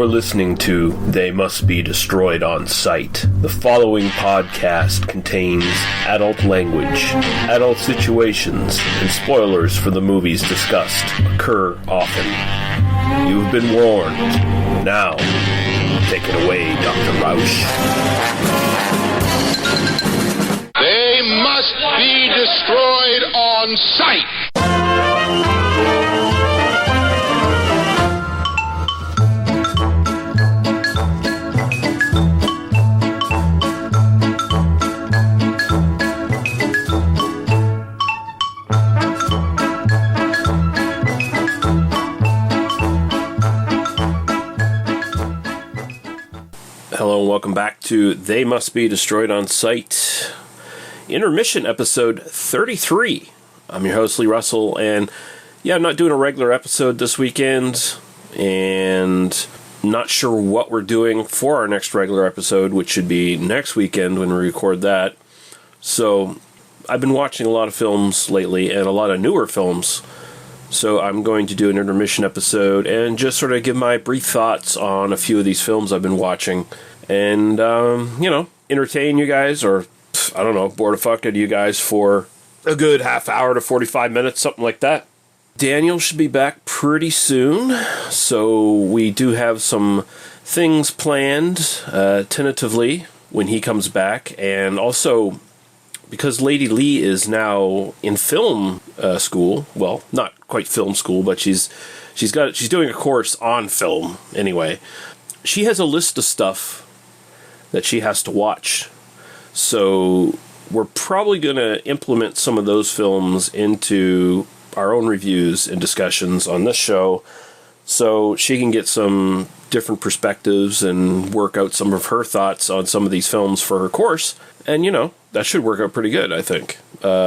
You're listening to They Must Be Destroyed on Sight. The following podcast contains adult language, adult situations, and spoilers for the movies discussed occur often. You've been warned. Now, take it away, Dr. Rausch. They must be destroyed on sight. Hello and welcome back to They Must Be Destroyed on Sight. Intermission episode 33. I'm your host, Lee Russell, and I'm not doing a regular episode this weekend, and not sure what we're doing for our next regular episode, which should be next weekend when we record that. So, I've been watching a lot of films lately, and a lot of newer films, so I'm going to do an intermission episode and just sort of give my brief thoughts on a few of these films I've been watching, and, entertain you guys, or bore the fuck out of you guys for a good half hour to 45 minutes, something like that. Daniel should be back pretty soon, so we do have some things planned, tentatively, when he comes back, and also, because Lady Lee is now in film school, well, not quite film school, but she's doing a course on film, anyway. She has a list of stuff that she has to watch. So we're probably going to implement some of those films into our own reviews and discussions on this show, so she can get some different perspectives and work out some of her thoughts on some of these films for her course. And, that should work out pretty good, I think.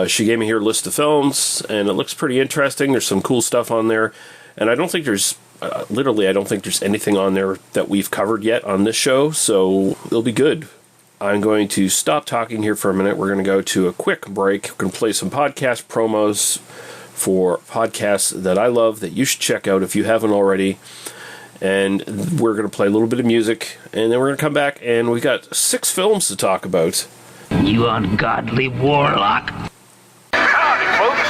She gave me here a list of films, and it looks pretty interesting. There's some cool stuff on there. And I don't think there's anything on there that we've covered yet on this show, so it'll be good. I'm going to stop talking here for a minute. We're going to go to a quick break. We're going to play some podcast promos for podcasts that I love that you should check out if you haven't already. And we're going to play a little bit of music, and then we're going to come back, and we got 6 films to talk about. You ungodly warlock. Howdy, folks.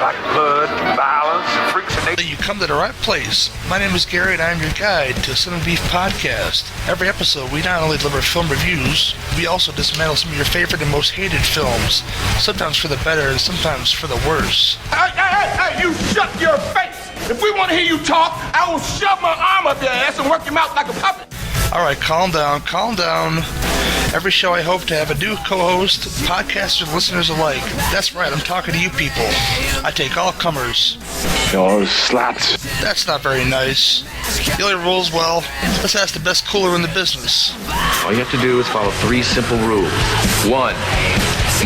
Like blood, violence, and freaks and nature. You come to the right place. My name is Gary, and I'm your guide to Sin and Beef Podcast. Every episode, we not only deliver film reviews, we also dismantle some of your favorite and most hated films, sometimes for the better and sometimes for the worse. Hey, you shut your face! If we want to hear you talk, I will shove my arm up your ass and work your mouth like a puppet. All right, calm down. Every show I hope to have a new co-host, podcasters, listeners alike. That's right, I'm talking to you people. I take all comers. You're sluts. That's not very nice. The only rules, well, let's ask the best cooler in the business. All you have to do is follow 3 simple rules. 1,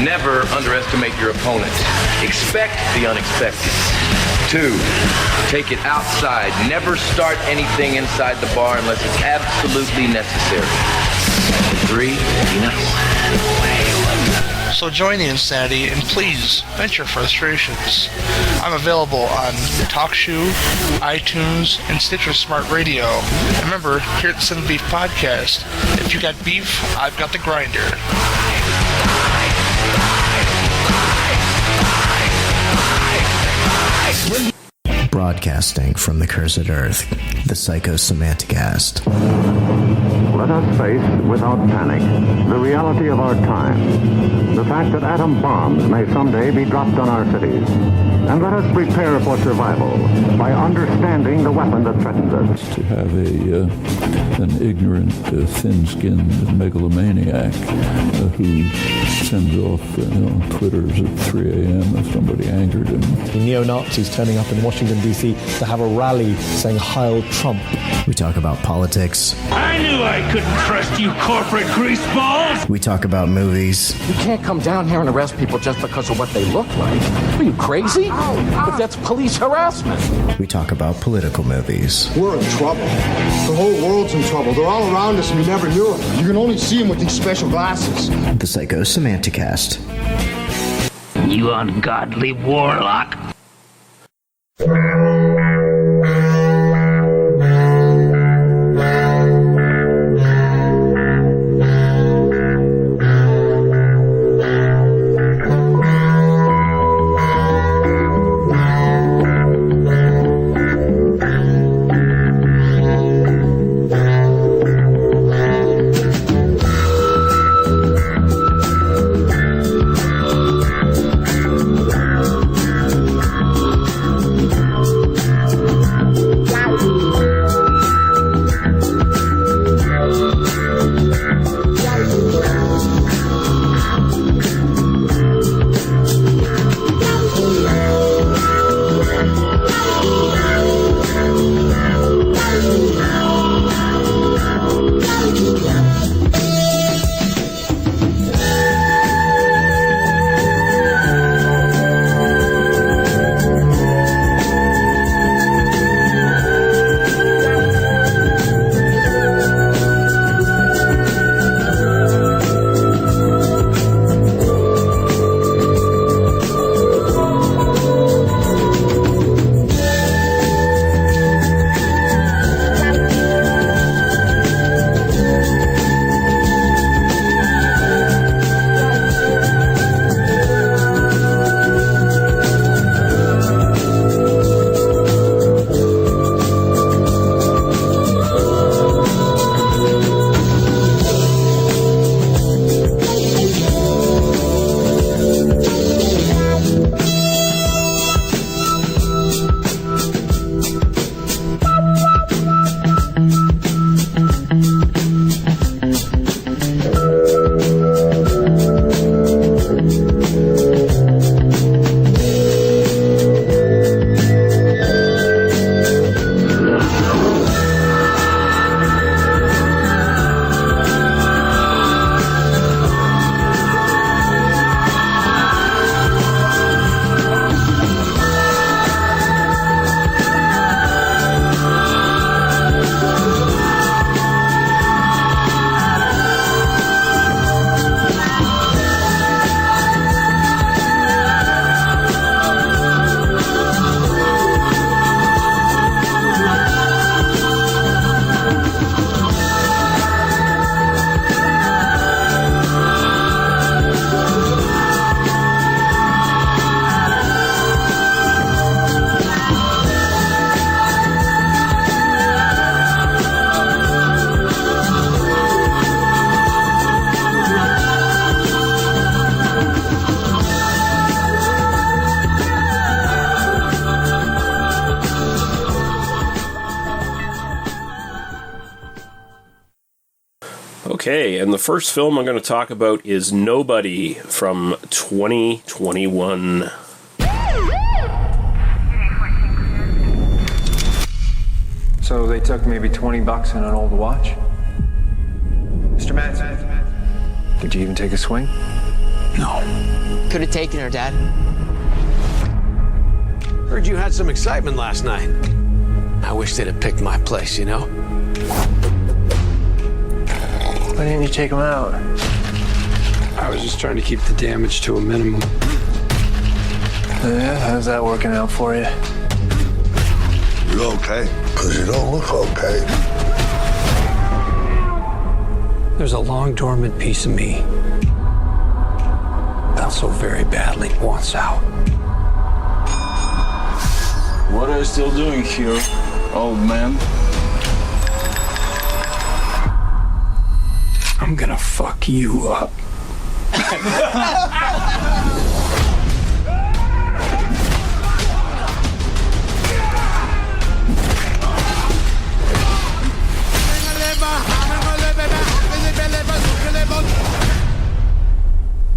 never underestimate your opponent. Expect the unexpected. 2, take it outside. Never start anything inside the bar unless it's absolutely necessary. 3, be nice. So join the insanity and please vent your frustrations. I'm available on TalkShoe, iTunes, and Stitcher Smart Radio. And remember, here at the Sin and Beef Podcast, if you got beef, I've got the grinder. Broadcasting from the cursed earth, the Psychosemanticast. Let us face, without panic, the reality of our time. The fact that atom bombs may someday be dropped on our cities. And let us prepare for survival by understanding the weapon that threatens us. To have an ignorant, thin-skinned megalomaniac who sends off Twitters at 3 a.m. if somebody angered him. Neo-Nazis turning up in Washington, D.C. to have a rally saying Heil Trump. We talk about politics. I knew I couldn't trust you corporate greaseballs. We talk about movies. You can't come down here and arrest people just because of what they look like. Are you crazy? But that's police harassment. We talk about political movies. We're in trouble. The whole world's in trouble. They're all around us and we never knew it. You can only see them with these special glasses. The Psychosemanticast. You ungodly warlock. Okay, and the first film I'm going to talk about is Nobody from 2021. So they took maybe $20 and an old watch? Mr. Manson, did you even take a swing? No. Could have taken her, Dad. Heard you had some excitement last night. I wish they'd have picked my place, you know? Why didn't you take him out? I was just trying to keep the damage to a minimum. Yeah, how's that working out for you? You're okay, because you don't look okay. There's a long dormant piece of me that so very badly wants out. What are you still doing here, old man? I'm gonna fuck you up.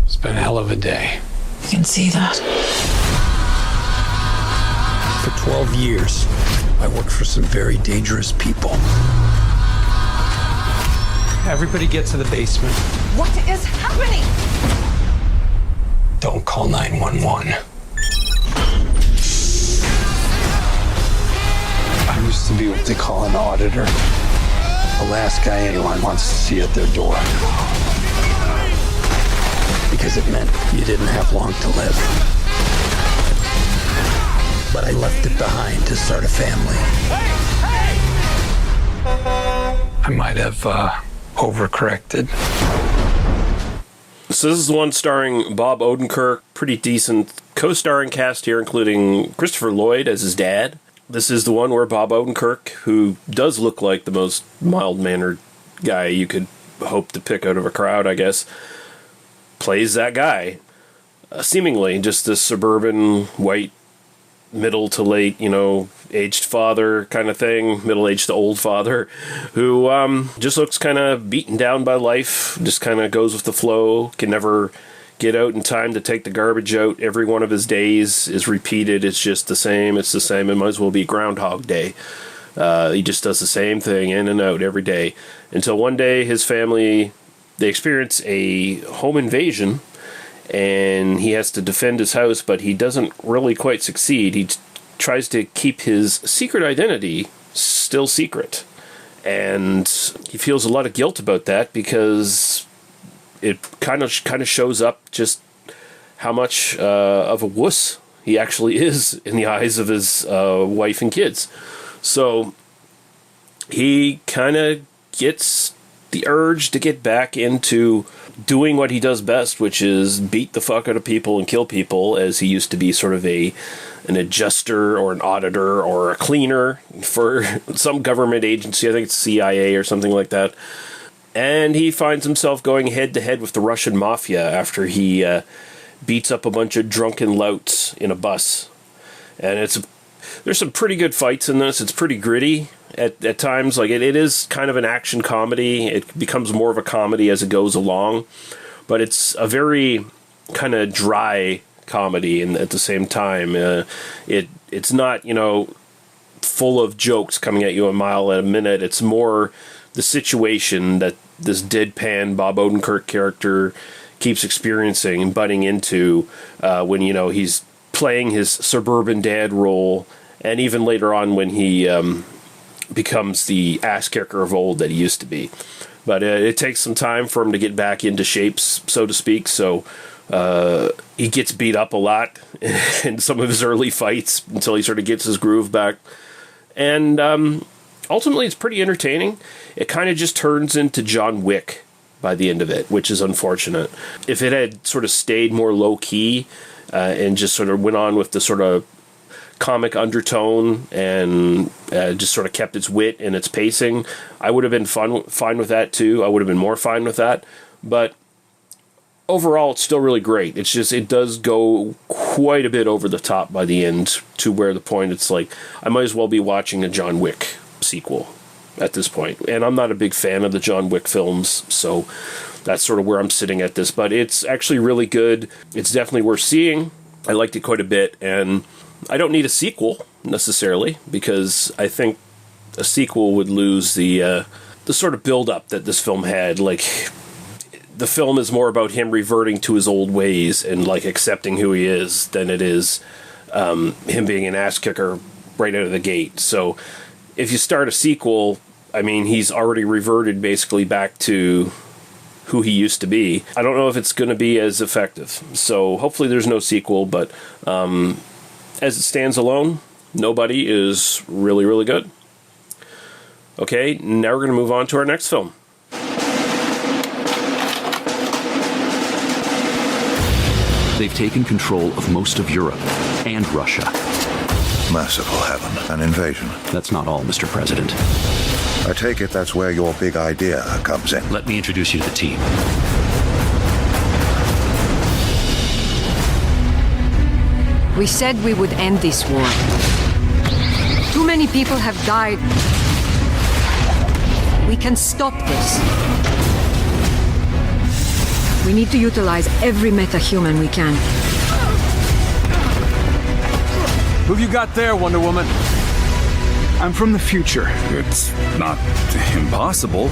It's been a hell of a day. You can see that. For 12 years, I worked for some very dangerous people. Everybody get to the basement. What is happening? Don't call 911. I used to be what they call an auditor. The last guy anyone wants to see at their door. Because it meant you didn't have long to live. But I left it behind to start a family. I might have, overcorrected. So this is the one starring Bob Odenkirk, pretty decent co-starring cast here, including Christopher Lloyd as his dad. This is the one where Bob Odenkirk, who does look like the most mild-mannered guy you could hope to pick out of a crowd, I guess, plays that guy. Seemingly just this suburban, white, middle to late, aged father kind of thing, middle-aged to old father, who just looks kind of beaten down by life, just kind of goes with the flow, can never get out in time to take the garbage out. Every one of his days is repeated. It's just the same. It's the same. It might as well be Groundhog Day. He just does the same thing in and out every day until one day his family, they experience a home invasion, and he has to defend his house, but he doesn't really quite succeed. He tries to keep his secret identity still secret, and he feels a lot of guilt about that because it kind of shows up just how much of a wuss he actually is in the eyes of his wife and kids. So he kind of gets the urge to get back into doing what he does best, which is beat the fuck out of people and kill people, as he used to be sort of an adjuster or an auditor or a cleaner for some government agency. I think it's CIA or something like that. And he finds himself going head-to-head with the Russian mafia after he beats up a bunch of drunken louts in a bus. And there's some pretty good fights in this. It's pretty gritty at times. Like it is kind of an action comedy. It becomes more of a comedy as it goes along. But it's a very kind of dry comedy, and at the same time, it's not, full of jokes coming at you a mile a minute. It's more the situation that this deadpan Bob Odenkirk character keeps experiencing and butting into when, he's playing his suburban dad role, and even later on when he becomes the ass kicker of old that he used to be. But it takes some time for him to get back into shapes, so to speak. So he gets beat up a lot in some of his early fights until he sort of gets his groove back. And ultimately, it's pretty entertaining. It kind of just turns into John Wick by the end of it, which is unfortunate. If it had sort of stayed more low-key and just sort of went on with the sort of comic undertone and just sort of kept its wit and its pacing, I would have been fine with that too. I would have been more fine with that. But overall, it's still really great. It's just, it does go quite a bit over the top by the end to where the point it's like, I might as well be watching a John Wick sequel. at this point. And I'm not a big fan of the John Wick films, so that's sort of where I'm sitting at this. But it's actually really good. It's definitely worth seeing. I liked it quite a bit, and I don't need a sequel necessarily, because I think a sequel would lose the sort of build-up that this film had. Like, the film is more about him reverting to his old ways and, like, accepting who he is than it is him being an ass-kicker right out of the gate. So if you start a sequel, I mean, he's already reverted basically back to who he used to be. I don't know if it's going to be as effective. So hopefully there's no sequel, but as it stands alone, Nobody is really, really good. Okay, now we're going to move on to our next film. They've taken control of most of Europe and Russia. Merciful heaven, an invasion. That's not all, Mr. President. I take it that's where your big idea comes in. Let me introduce you to the team. We said we would end this war. Too many people have died. We can stop this. We need to utilize every metahuman we can. Who've you got there, Wonder Woman? I'm from the future. It's not impossible.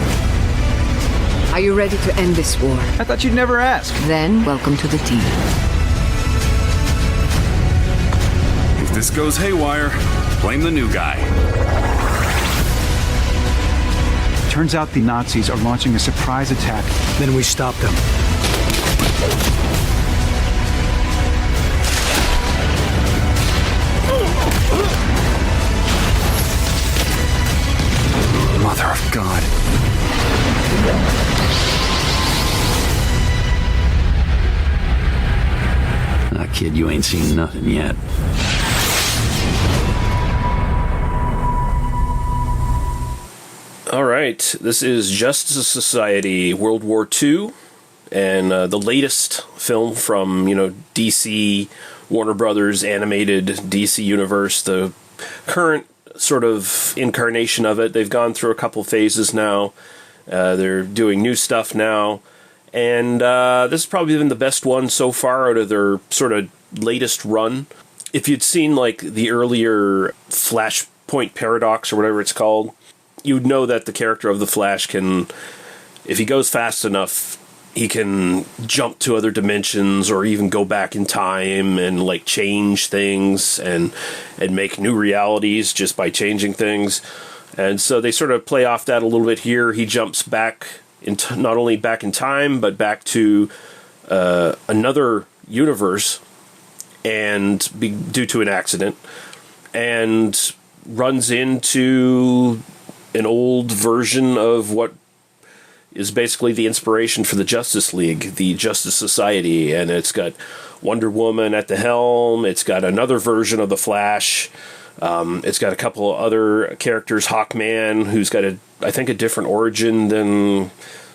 Are you ready to end this war? I thought you'd never ask. Then, welcome to the team. If this goes haywire, blame the new guy. Turns out the Nazis are launching a surprise attack. Then we stop them. Mother of God. Ah, kid, you ain't seen nothing yet. All right, this is Justice Society World War II, and the latest film from, DC, Warner Brothers animated DC universe, the current sort of incarnation of it. They've gone through a couple phases now. They're doing new stuff now, and this has probably been the best one so far out of their sort of latest run. If you'd seen like the earlier Flashpoint Paradox or whatever it's called, you'd know that the character of the Flash can, if he goes fast enough, he can jump to other dimensions or even go back in time and like change things and make new realities just by changing things. And so they sort of play off that a little bit here. He jumps back into not only back in time but back to another universe and due to an accident, and runs into an old version of what is basically the inspiration for the Justice League, the Justice Society, and it's got Wonder Woman at the helm. It's got another version of the Flash. It's got a couple of other characters, Hawkman, who's got I think a different origin than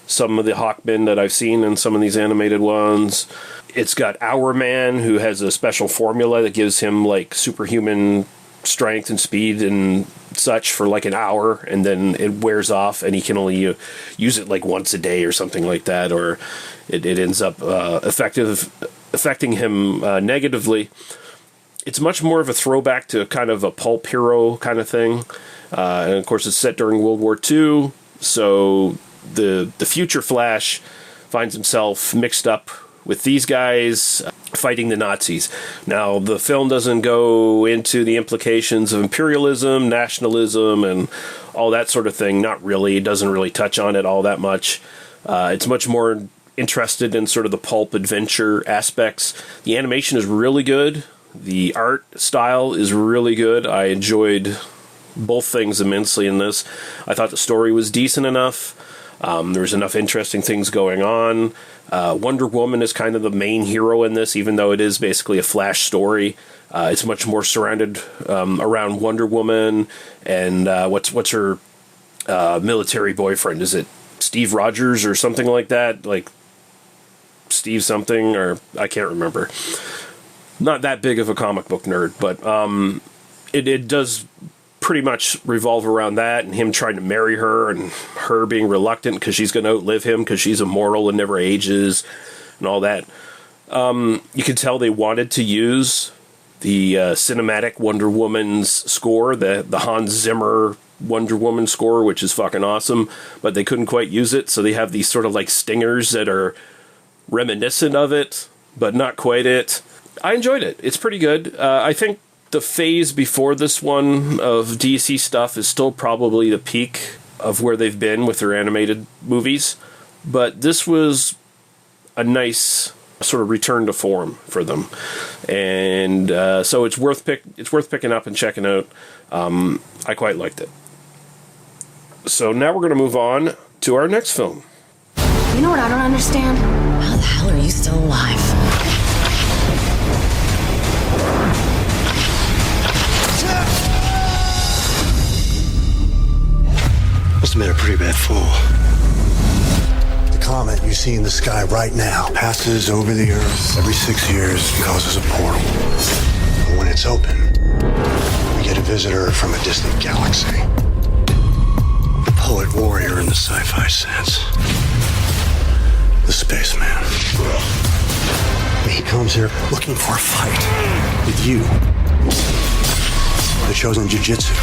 some of the Hawkmen that I've seen in some of these animated ones. It's got Hourman, who has a special formula that gives him like superhuman strength and speed and such for like an hour, and then it wears off and he can only use it like once a day or something like that, or it ends up affecting him negatively. It's much more of a throwback to kind of a pulp hero kind of thing, and of course it's set during World War II, so the future Flash finds himself mixed up with these guys fighting the Nazis. Now, the film doesn't go into the implications of imperialism, nationalism, and all that sort of thing. Not really. It doesn't really touch on it all that much. It's much more interested in sort of the pulp adventure aspects. The animation is really good. The art style is really good. I enjoyed both things immensely in this. I thought the story was decent enough. There was enough interesting things going on. Wonder Woman is kind of the main hero in this, even though it is basically a Flash story. It's much more surrounded around Wonder Woman and what's her military boyfriend? Is it Steve Rogers or something like that? Like Steve something, or I can't remember. Not that big of a comic book nerd, but it does pretty much revolve around that and him trying to marry her and her being reluctant because she's going to outlive him because she's immortal and never ages and all that. You can tell they wanted to use the cinematic Wonder Woman's score, the Hans Zimmer Wonder Woman score, which is fucking awesome, but they couldn't quite use it, so they have these sort of like stingers that are reminiscent of it, but not quite it. I enjoyed it. It's pretty good. I think the phase before this one of DC stuff is still probably the peak of where they've been with their animated movies, but this was a nice sort of return to form for them, and so it's worth picking up and checking out. I quite liked it. So now we're going to move on to our next film. You know what I don't understand? How the hell are you still alive? Must have been a pretty bad fall. The comet you see in the sky right now passes over the Earth every 6 years and causes a portal. And when it's open, we get a visitor from a distant galaxy. The poet warrior in the sci-fi sense. The spaceman. He comes here looking for a fight with you. The chosen Jiu Jitsu.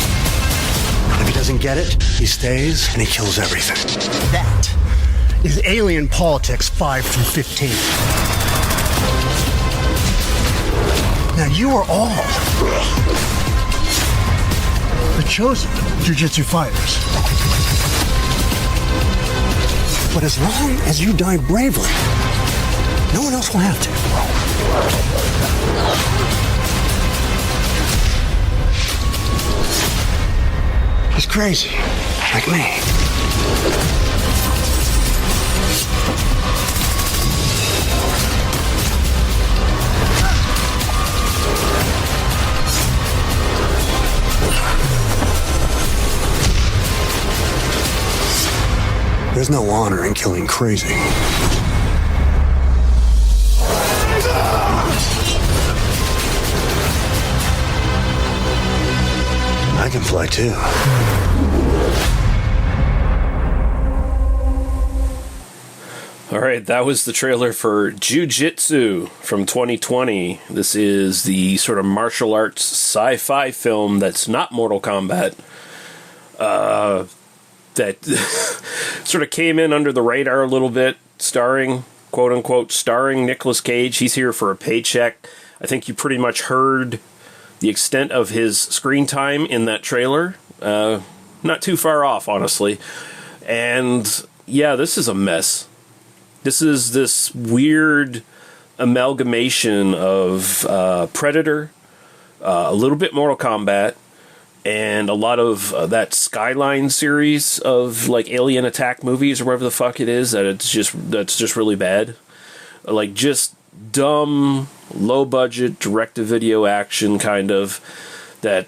If he doesn't get it, he stays and he kills everything. That is Alien Politics 5 through 15. Now you are all the chosen Jiu Jitsu fighters. But as long as you die bravely, no one else will have to. He's crazy, like me. There's no honor in killing crazy. I can fly too. All right, that was the trailer for Jiu Jitsu from 2020. This is the sort of martial arts sci-fi film that's not Mortal Kombat. That sort of came in under the radar a little bit, starring, quote-unquote, starring Nicolas Cage. He's here for a paycheck. I think you pretty much heard the extent of his screen time in that trailer. Not too far off, honestly. And, yeah, this is a mess. This is this weird amalgamation of Predator, a little bit Mortal Kombat, and a lot of that Skyline series of like alien attack movies or whatever the fuck it is that's just really bad. Like just dumb, low budget, direct to video action kind of that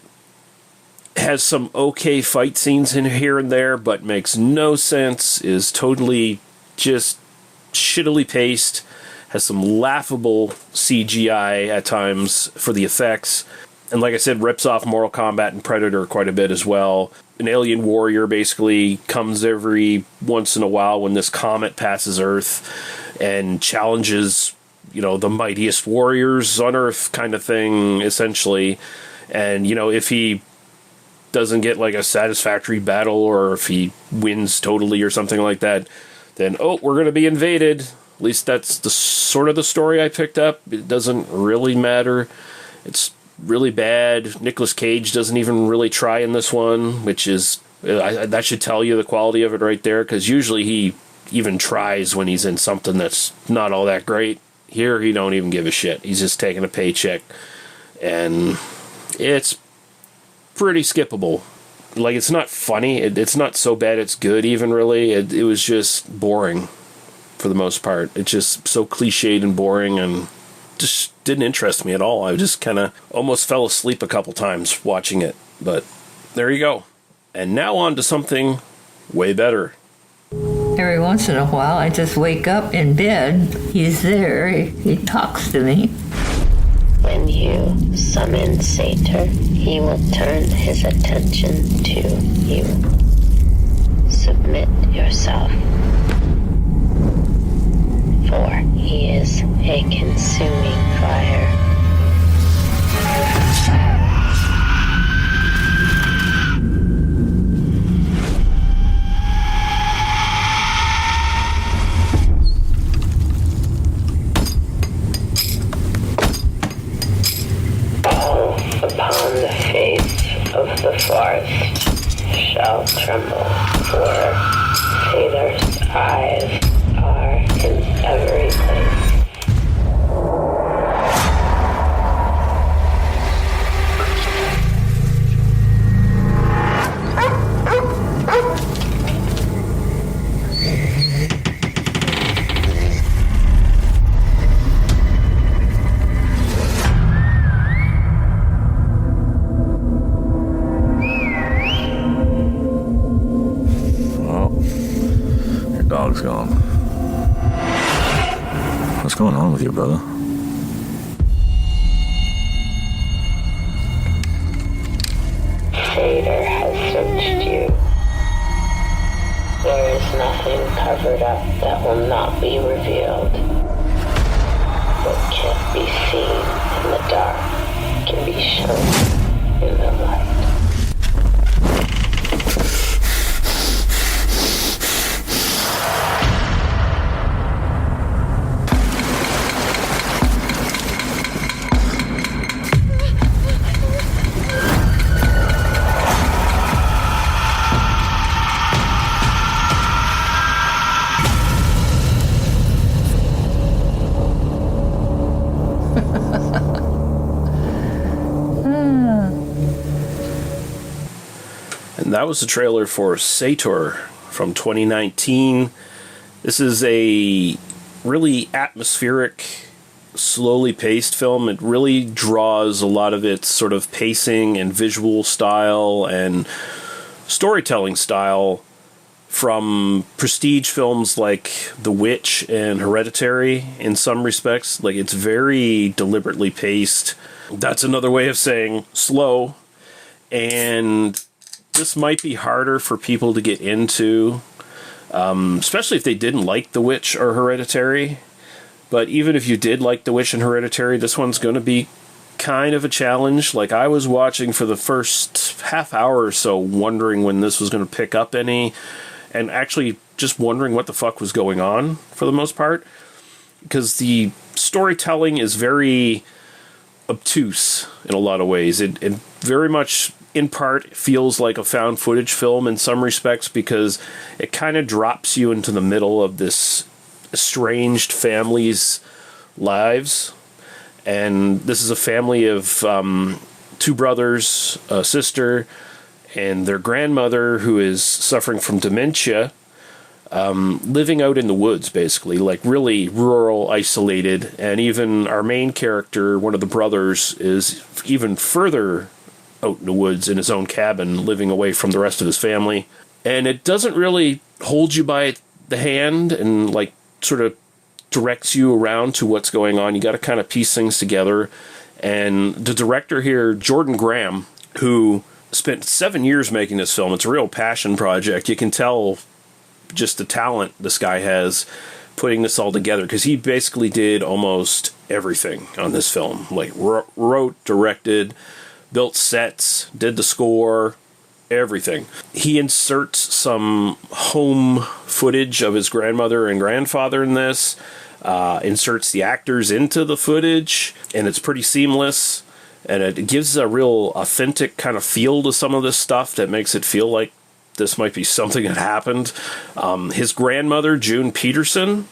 has some okay fight scenes in here and there, but makes no sense, is totally just shittily paced, has some laughable CGI at times for the effects. And like I said, rips off Mortal Kombat and Predator quite a bit as well. An alien warrior basically comes every once in a while when this comet passes Earth and challenges, you know, the mightiest warriors on Earth kind of thing, essentially. And, you know, if he doesn't get like a satisfactory battle or if he wins totally or something like that, then, oh, we're going to be invaded. At least that's the sort of the story I picked up. It doesn't really matter. It's really bad. Nicolas Cage doesn't even really try in this one, which is that should tell you the quality of it right there, because usually he even tries when he's in something that's not all that great. Here he don't even give a shit. He's just taking a paycheck, and it's pretty skippable. Like, it's not funny. It's not so bad it's good even, really. It was just boring for the most part. It's just so cliched and boring and just didn't interest me at all. I just kind of almost fell asleep a couple times watching it. But there you go. And now on to something way better. Every once in a while, I just wake up in bed. He's there. He talks to me. When you summon Sator, he will turn his attention to you. Submit yourself, for he is a consuming fire. Upon the face of the forest shall tremble, for Sator's eyes are in every place. Dog's gone. What's going on with you, brother? Sator has searched you. There is nothing covered up that will not be revealed. What can't be seen in the dark can be shown in the light. And that was the trailer for Sator from 2019. This is a really atmospheric, slowly paced film. It really draws a lot of its sort of pacing and visual style and storytelling style from prestige films like The Witch and Hereditary in some respects. Like, it's very deliberately paced. That's another way of saying slow. And this might be harder for people to get into, especially if they didn't like The Witch or Hereditary. But even if you did like The Witch and Hereditary, this one's going to be kind of a challenge. Like, I was watching for the first half hour or so, wondering when this was going to pick up any, and actually just wondering what the fuck was going on for the most part, because the storytelling is very obtuse in a lot of ways. It very much, in part, feels like a found footage film in some respects, because it kind of drops you into the middle of this estranged family's lives. And this is a family of two brothers, a sister, and their grandmother, who is suffering from dementia, living out in the woods, basically, like really rural, isolated. And even our main character, one of the brothers, is even further out in the woods in his own cabin, living away from the rest of his family. And it doesn't really hold you by the hand and like sort of directs you around to what's going on. You got to kind of piece things together. And the director here, Jordan Graham, who spent 7 years making this film, it's a real passion project. You can tell just the talent this guy has putting this all together, because he basically did almost everything on this film. Like wrote, directed, built sets, did the score, everything. He inserts some home footage of his grandmother and grandfather in this, inserts the actors into the footage, and it's pretty seamless, and it gives a real authentic kind of feel to some of this stuff that makes it feel like this might be something that happened. His grandmother, June Peterson,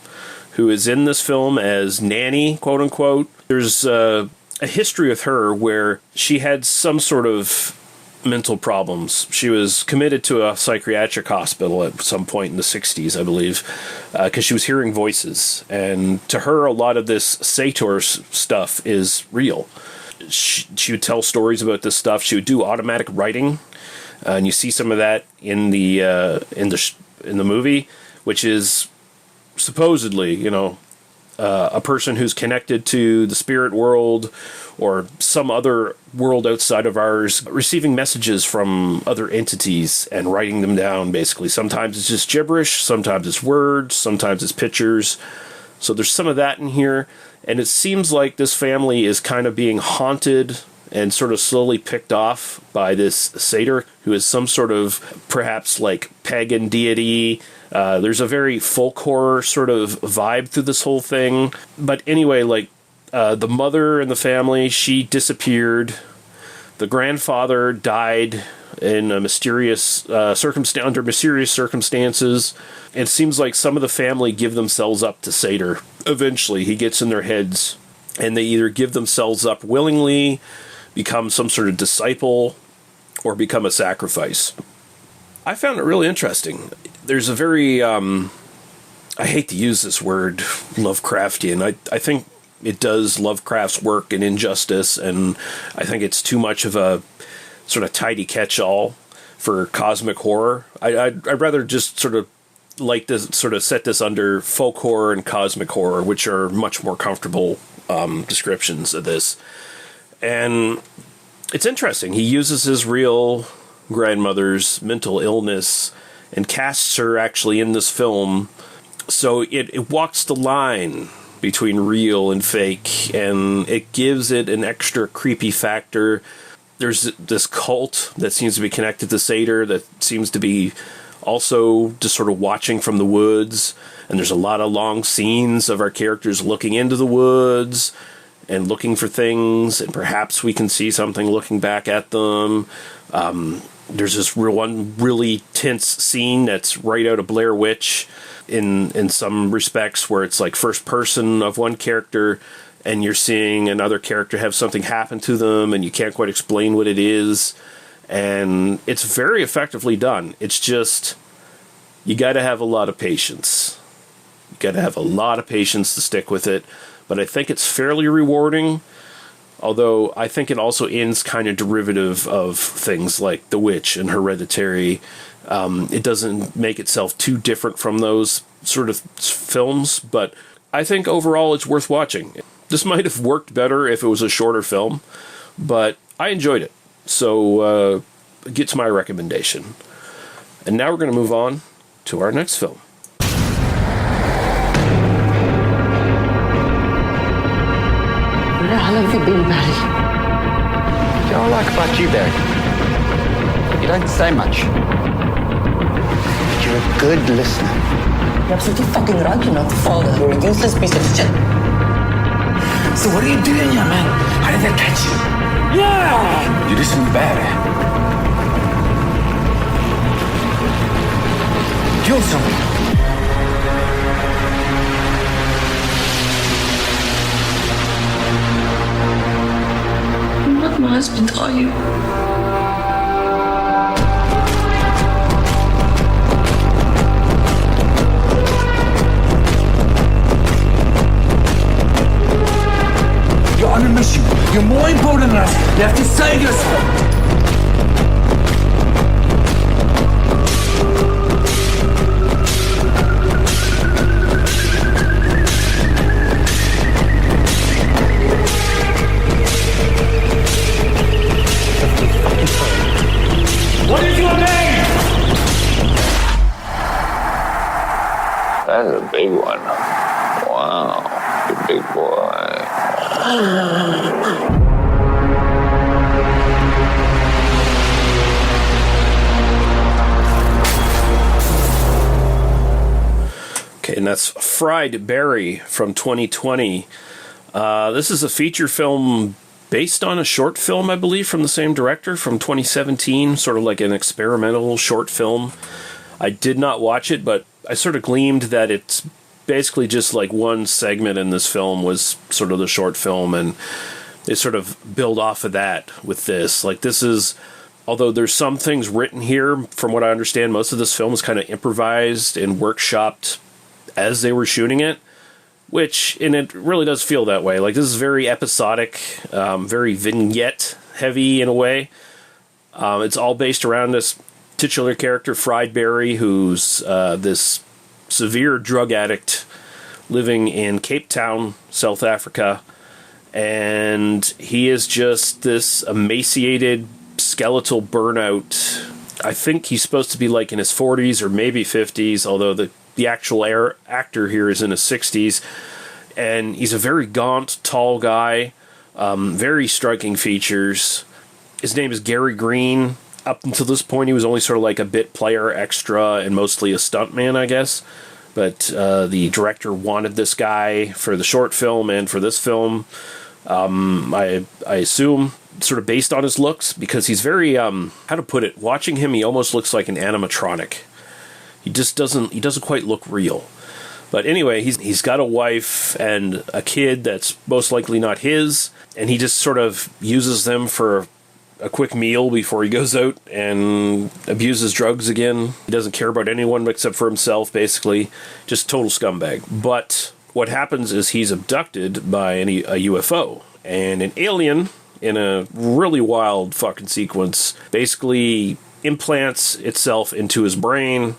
who is in this film as Nanny, quote unquote, there's a history with her where she had some sort of mental problems. She was committed to a psychiatric hospital at some point in the 60s, I believe, because she was hearing voices. And to her, a lot of this Sator stuff is real. She would tell stories about this stuff. She would do automatic writing, and you see some of that in the movie, which is supposedly, a person who's connected to the spirit world or some other world outside of ours, receiving messages from other entities and writing them down, basically. Sometimes it's just gibberish, sometimes it's words, sometimes it's pictures. So there's some of that in here, and it seems like this family is kind of being haunted and sort of slowly picked off by this Sator, who is some sort of perhaps like pagan deity. There's a very folk horror sort of vibe through this whole thing. But anyway, like, the mother in the family, she disappeared. The grandfather died in a mysterious under mysterious circumstances. It seems like some of the family give themselves up to Sator. Eventually, he gets in their heads, and they either give themselves up willingly, become some sort of disciple, or become a sacrifice. I found it really interesting. There's a very, I hate to use this word, Lovecraftian. I think it does Lovecraft's work in Injustice, and I think it's too much of a sort of tidy catch-all for cosmic horror. I'd rather just sort of like this, sort of set this under folk horror and cosmic horror, which are much more comfortable descriptions of this. And it's interesting. He uses his real grandmother's mental illness and casts her actually in this film. So it walks the line between real and fake, and it gives it an extra creepy factor. There's this cult that seems to be connected to Sator that seems to be also just sort of watching from the woods, and there's a lot of long scenes of our characters looking into the woods and looking for things, and perhaps we can see something looking back at them. There's this one really tense scene that's right out of Blair Witch in some respects, where it's like first person of one character, and you're seeing another character have something happen to them, and you can't quite explain what it is. And it's very effectively done. It's just, you got to have a lot of patience. You got to have a lot of patience to stick with it. But I think it's fairly rewarding, although I think it also ends kind of derivative of things like The Witch and Hereditary. It doesn't make itself too different from those sort of films, but I think overall it's worth watching. This might have worked better if it was a shorter film, but I enjoyed it. So it gets my recommendation. And now we're going to move on to our next film. Where the hell have you been, Barry? You know what I like about you, Barry? You don't say much. But you're a good listener. You're absolutely fucking right. You're not the father. You're a useless piece of shit. So what are you doing here, man? How did they catch you? Yeah! You listen bad. Kill someone. You're not my husband, are you? You're on a mission. You're more important than us. You have to save yourself. What is your name? That's a big one. Wow, you big boy. Okay, and that's Fried Berry from 2020. This is a feature film based on a short film, I believe, from the same director from 2017, sort of like an experimental short film. I did not watch it, but I sort of gleamed that it's basically just like one segment in this film was sort of the short film, and they sort of build off of that with this. Like, this is, although there's some things written here, from what I understand, most of this film is kind of improvised and workshopped as they were shooting it, and it really does feel that way. Like, this is very episodic, very vignette heavy in a way. It's all based around this titular character, Fried Berry, who's this severe drug addict living in Cape Town, South Africa, and he is just this emaciated, skeletal burnout. I think he's supposed to be like in his 40s or maybe 50s, although the actual actor here is in his 60s. And he's a very gaunt, tall guy, very striking features. His name is Gary Green. Up until this point, he was only sort of like a bit player, extra, and mostly a stuntman, I guess. But the director wanted this guy for the short film and for this film. I assume sort of based on his looks, because he's very, how to put it, watching him, he almost looks like an animatronic. He doesn't quite look real. But anyway, he's got a wife and a kid that's most likely not his, and he just sort of uses them for a quick meal before he goes out and abuses drugs again. He doesn't care about anyone except for himself, basically. Just total scumbag. But what happens is he's abducted by a UFO, and an alien, in a really wild fucking sequence, basically implants itself into his brain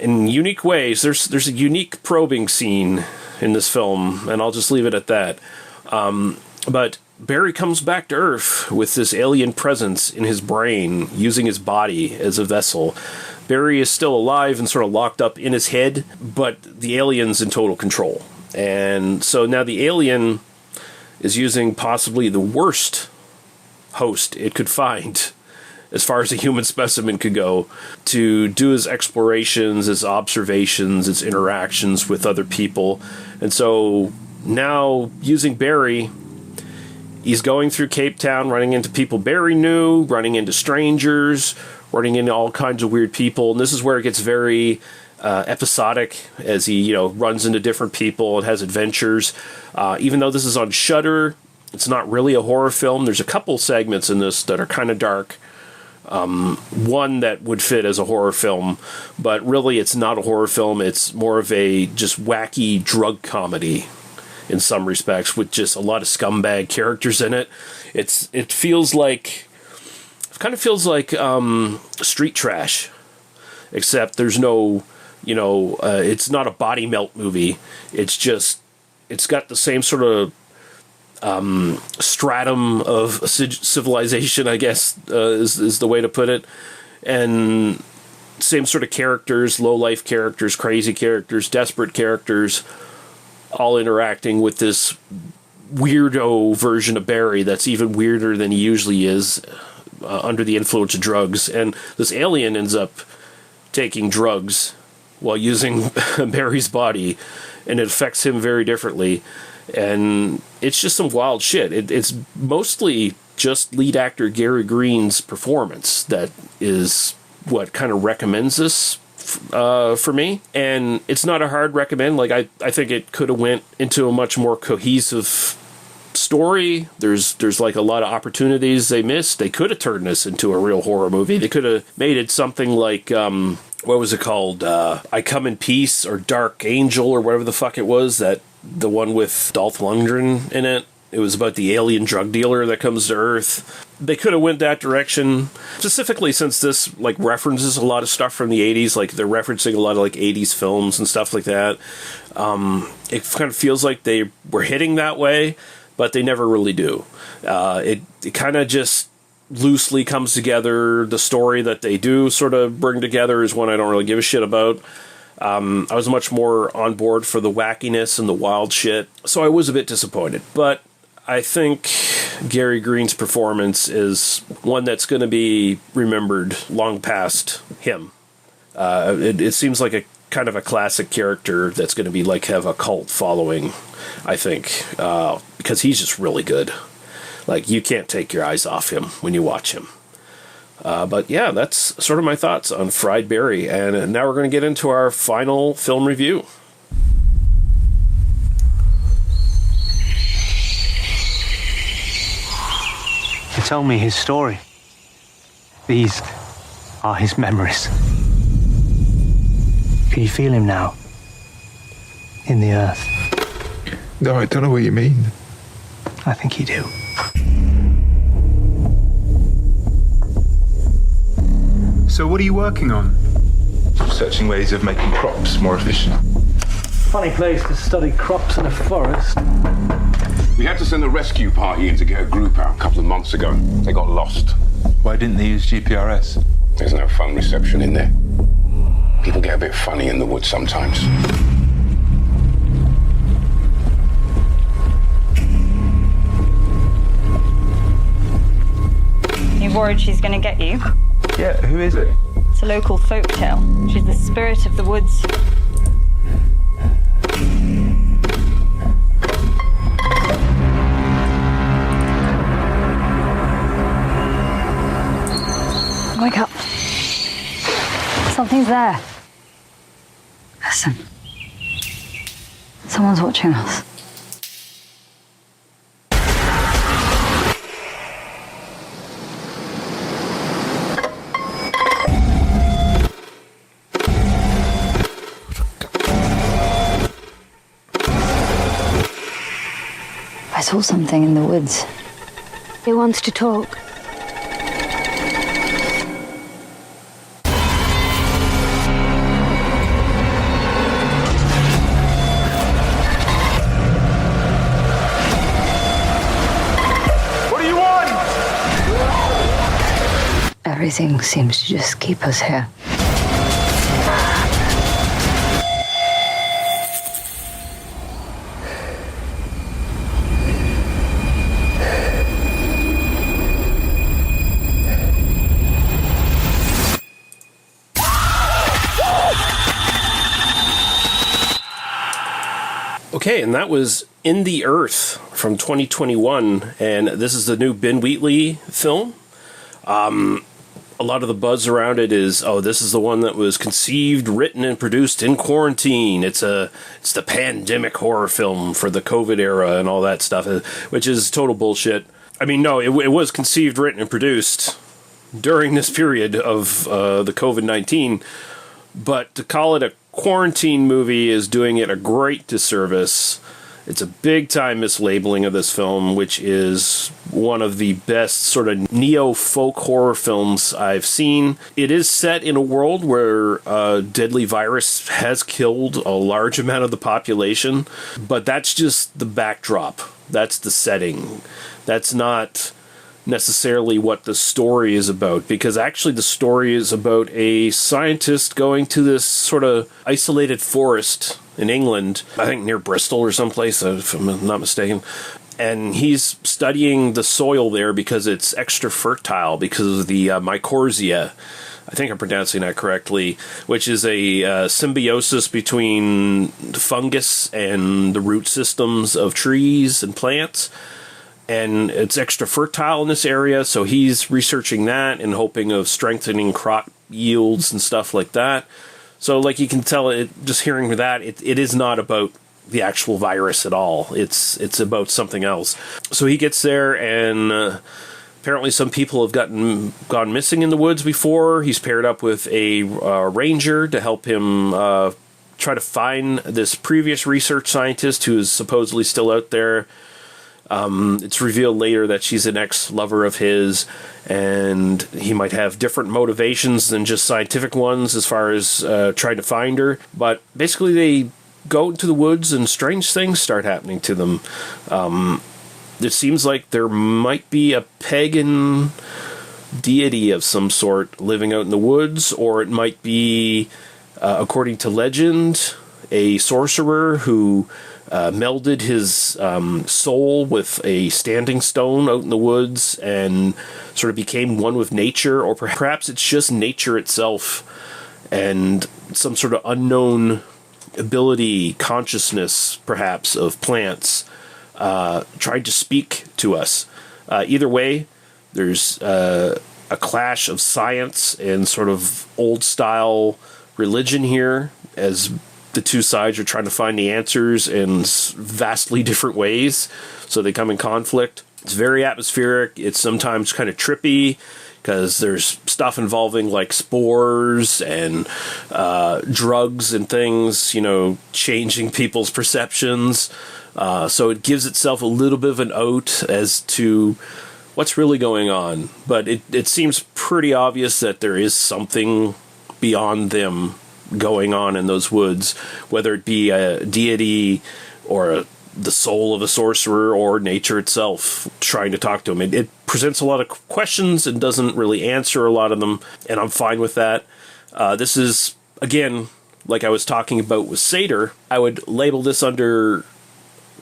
in unique ways. There's a unique probing scene in this film, and I'll just leave it at that. But Barry comes back to Earth with this alien presence in his brain, using his body as a vessel. Barry is still alive and sort of locked up in his head, but the alien's in total control. And so now the alien is using possibly the worst host it could find, as far as a human specimen could go, to do his explorations, his observations, his interactions with other people. And so now, using Barry, he's going through Cape Town, running into people Barry knew, running into strangers, running into all kinds of weird people. And this is where it gets very episodic, as he, runs into different people and has adventures. Even though this is on Shudder, it's not really a horror film. There's a couple segments in this that are kind of dark. One that would fit as a horror film, but really it's not a horror film. It's more of a just wacky drug comedy in some respects, with just a lot of scumbag characters in it. It kind of feels like street trash, except there's no, it's not a body melt movie. It's got the same sort of stratum of civilization, I guess, is the way to put it. And same sort of characters, low-life characters, crazy characters, desperate characters, all interacting with this weirdo version of Barry that's even weirder than he usually is under the influence of drugs. And this alien ends up taking drugs while using Barry's body, and it affects him very differently. And it's just some wild shit. It's mostly just lead actor Gary Green's performance that is what kind of recommends this for me. And it's not a hard recommend. Like, I think it could have went into a much more cohesive story. There's like a lot of opportunities they missed. They could have turned this into a real horror movie. They could have made it something like what was it called? I Come in Peace, or Dark Angel, or whatever the fuck it was, the one with Dolph Lundgren in it. It was about the alien drug dealer that comes to Earth. They could have went that direction, specifically since this references a lot of stuff from the 80s. Like, they're referencing a lot of 80s films and stuff like that. It kind of feels like they were hitting that way, but they never really do. It kind of just loosely comes together. The story that they do sort of bring together is one I don't really give a shit about. I was much more on board for the wackiness and the wild shit, so I was a bit disappointed. But I think Gary Green's performance is one that's going to be remembered long past him. It seems like a kind of a classic character that's going to be have a cult following, I think, because he's just really good. You can't take your eyes off him when you watch him. But yeah, that's sort of my thoughts on Fried Barry. And now we're going to get into our final film review. He told me his story. These are his memories. Can you feel him now? In the earth? No, I don't know what you mean. I think you do. So what are you working on? Searching ways of making crops more efficient. funny place to study crops in a forest. We had to send a rescue party in to get a group out a couple of months ago. They got lost. Why didn't they use GPRS? There's no phone reception in there. People get a bit funny in the woods sometimes. You worried she's gonna get you? Yeah, who is it? It's a local folk tale. She's the spirit of the woods. Wake up. Something's there. Listen. Someone's watching us. I saw something in the woods. It wants to talk. Everything seems to just keep us here. Okay, and that was In the Earth from 2021, and this is the new Ben Wheatley film. A lot of the buzz around it is, oh, this is the one that was conceived, written, and produced in quarantine. It's the pandemic horror film for the COVID era and all that stuff, which is total bullshit. I mean, no, it was conceived, written, and produced during this period of the COVID-19, but to call it a quarantine movie is doing it a great disservice. It's a big-time mislabeling of this film, which is one of the best sort of neo-folk horror films I've seen. It is set in a world where a deadly virus has killed a large amount of the population, but that's just the backdrop. That's the setting. That's not necessarily what the story is about, because actually the story is about a scientist going to this sort of isolated forest in England, I think near Bristol or someplace, if I'm not mistaken. And he's studying the soil there because it's extra fertile because of the mycorrhiza. I think I'm pronouncing that correctly, which is a symbiosis between fungus and the root systems of trees and plants. And it's extra fertile in this area, so he's researching that and hoping of strengthening crop yields and stuff like that. So, like you can tell, just hearing that, it is not about the actual virus at all. It's about something else. So he gets there, and apparently some people have gone missing in the woods before. He's paired up with a ranger to help him try to find this previous research scientist who is supposedly still out there. It's revealed later that she's an ex-lover of his, and he might have different motivations than just scientific ones as far as trying to find her. But basically they go into the woods and strange things start happening to them. It seems like there might be a pagan deity of some sort living out in the woods, or it might be, according to legend, a sorcerer who melded his soul with a standing stone out in the woods and sort of became one with nature, or perhaps it's just nature itself and some sort of unknown ability, consciousness perhaps, of plants tried to speak to us. Either way, there's a clash of science and sort of old-style religion here, as the two sides are trying to find the answers in vastly different ways, so they come in conflict. It's very atmospheric. It's sometimes kind of trippy, because there's stuff involving like spores and drugs and things, changing people's perceptions. So it gives itself a little bit of an out as to what's really going on. But it seems pretty obvious that there is something beyond them going on in those woods, whether it be a deity or the soul of a sorcerer or nature itself trying to talk to him. It presents a lot of questions and doesn't really answer a lot of them, and I'm fine with that. This is, again, like I was talking about with Sator, I would label this under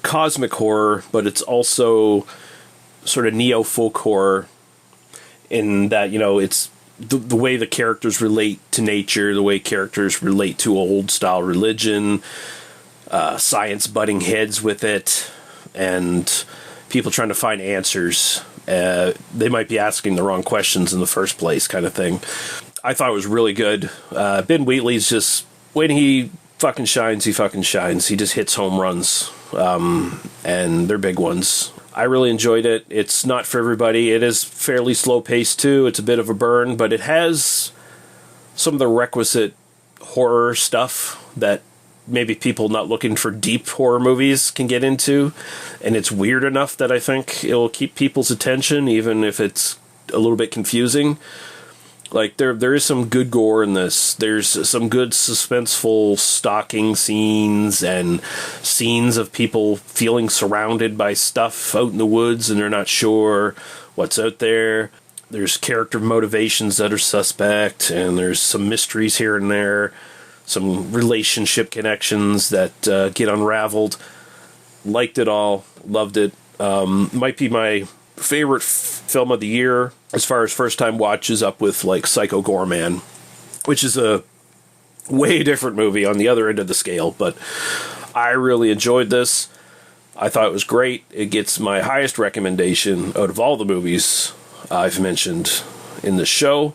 cosmic horror, but it's also sort of neo-folk horror in that, you know, it's the way the characters relate to nature, the way characters relate to old-style religion, science butting heads with it, and people trying to find answers. They might be asking the wrong questions in the first place, kind of thing. I thought it was really good. Ben Wheatley's just, when he fucking shines, he fucking shines. He just hits home runs, and they're big ones. I really enjoyed it. It's not for everybody. It is fairly slow-paced, too. It's a bit of a burn, but it has some of the requisite horror stuff that maybe people not looking for deep horror movies can get into, and it's weird enough that I think it'll keep people's attention, even if it's a little bit confusing. Like, there is some good gore in this. There's some good suspenseful stalking scenes and scenes of people feeling surrounded by stuff out in the woods and they're not sure what's out there. There's character motivations that are suspect, and there's some mysteries here and there, some relationship connections that get unraveled. Liked it all. Loved it. Might be my favorite film of the year as far as first time watches, up with like Psycho Goreman, which is a way different movie on the other end of the scale, but I really enjoyed this. I thought it was great. It gets my highest recommendation out of all the movies I've mentioned in the show,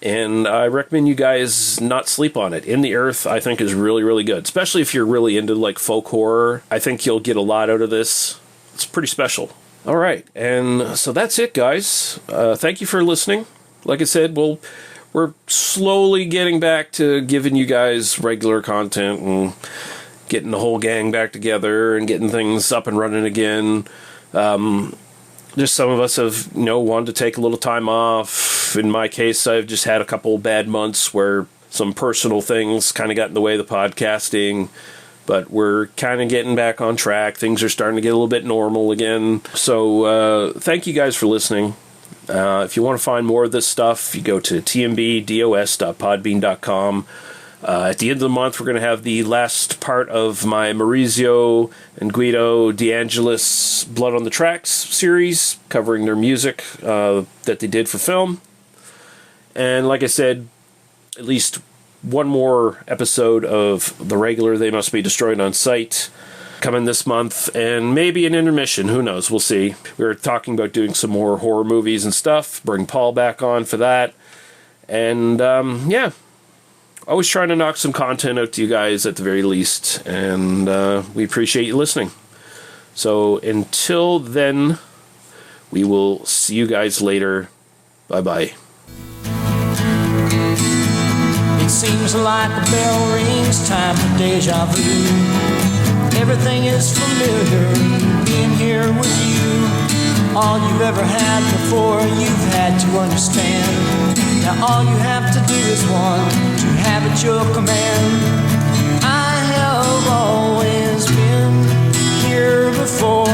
and I recommend you guys not sleep on it. In the Earth, I think, is really, really good, especially if you're really into like folk horror. I think you'll get a lot out of this. It's pretty special. All right, and so that's it, guys. Thank you for listening. Like I said, we're slowly getting back to giving you guys regular content and getting the whole gang back together and getting things up and running again. Just some of us have, wanted to take a little time off. In my case, I've just had a couple bad months where some personal things kind of got in the way of the podcasting. But we're kind of getting back on track. Things are starting to get a little bit normal again. So thank you guys for listening. If you want to find more of this stuff, you go to tmbdos.podbean.com. At the end of the month, we're going to have the last part of my Maurizio and Guido De Angelis Blood on the Tracks series, covering their music that they did for film. And like I said, at least one more episode of the regular They Must Be Destroyed on Sight coming this month, and maybe an intermission. Who knows? We'll see. We were talking about doing some more horror movies and stuff. Bring Paul back on for that. And, always trying to knock some content out to you guys at the very least. And we appreciate you listening. So until then, we will see you guys later. Bye-bye. It seems like a bell rings, time for deja vu. Everything is familiar, being here with you. All you've ever had before, you've had to understand. Now all you have to do is want to have at your command. I have always been here before,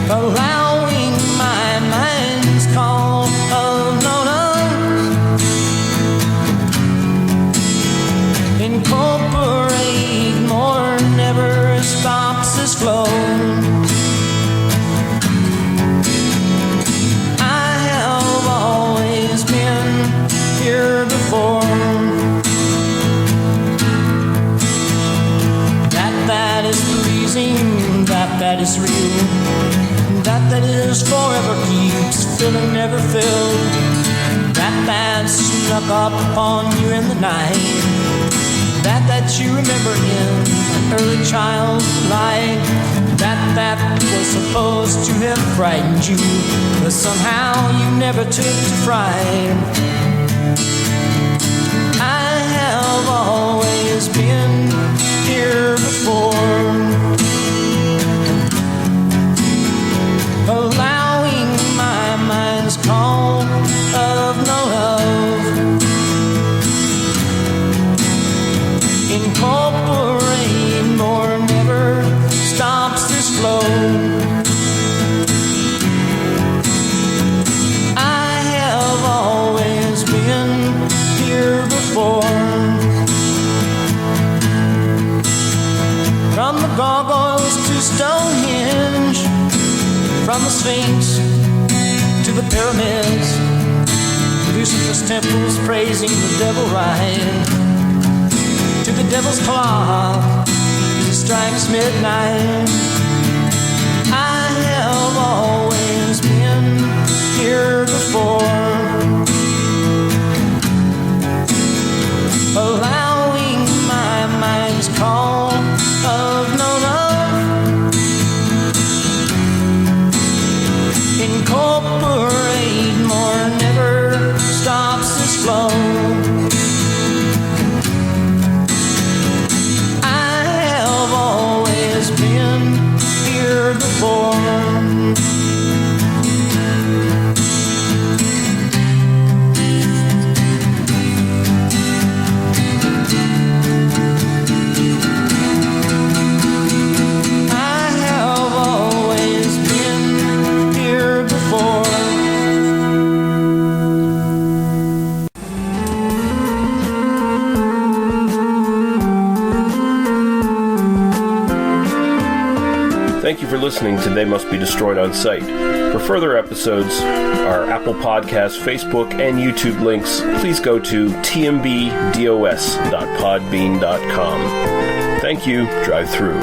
allowing my mind's call of no. Incorporate more, never stops this flow. I have always been here before. That is pleasing, that is real, that is forever keeps filling, never filled. That snuck up upon you in the night. That you remember in an early child's life. That was supposed to have frightened you, but somehow you never took to fright. I have always been here before, allowing my mind's call of no love. Sphinx to the pyramids, Lucifer's temples praising the devil right, to the devil's clock as it strikes midnight. I have always been here before, allowing my mind's call of no love, incorporate more, never stops this flow. I have always been here before. Thank you for listening to They Must Be Destroyed on Sight. For further episodes, our Apple Podcasts, Facebook, and YouTube links, please go to tmbdos.podbean.com. Thank you. Drive through.